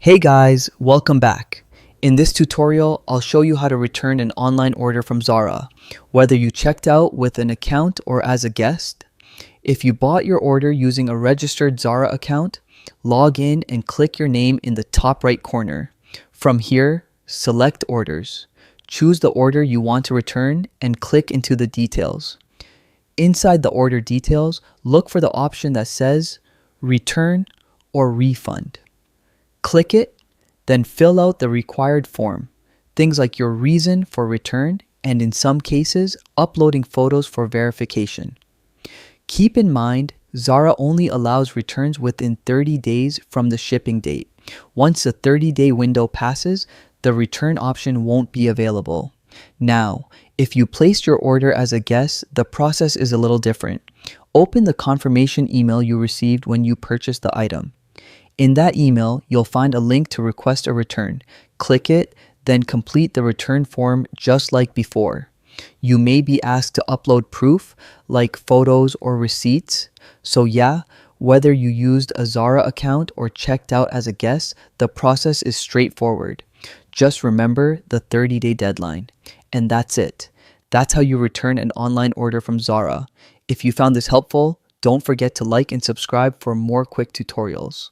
Hey guys, welcome back. In this tutorial, I'll show you how to return an online order from ZARA, whether you checked out with an account or as a guest. If you bought your order using a registered ZARA account, log in and click your name in the top right corner. From here, select Orders. Choose the order you want to return and click into the details. Inside the order details, look for the option that says Return or Refund. Click it, then fill out the required form, things like your reason for return and in some cases, uploading photos for verification. Keep in mind, ZARA only allows returns within 30 days from the shipping date. Once the 30-day window passes, the return option won't be available. Now, if you placed your order as a guest, the process is a little different. Open the confirmation email you received when you purchased the item. In that email, you'll find a link to request a return. Click it, then complete the return form just like before. You may be asked to upload proof like photos or receipts. So yeah, whether you used a ZARA account or checked out as a guest, the process is straightforward. Just remember the 30-day deadline. And that's it. That's how you return an online order from ZARA. If you found this helpful, don't forget to like and subscribe for more quick tutorials.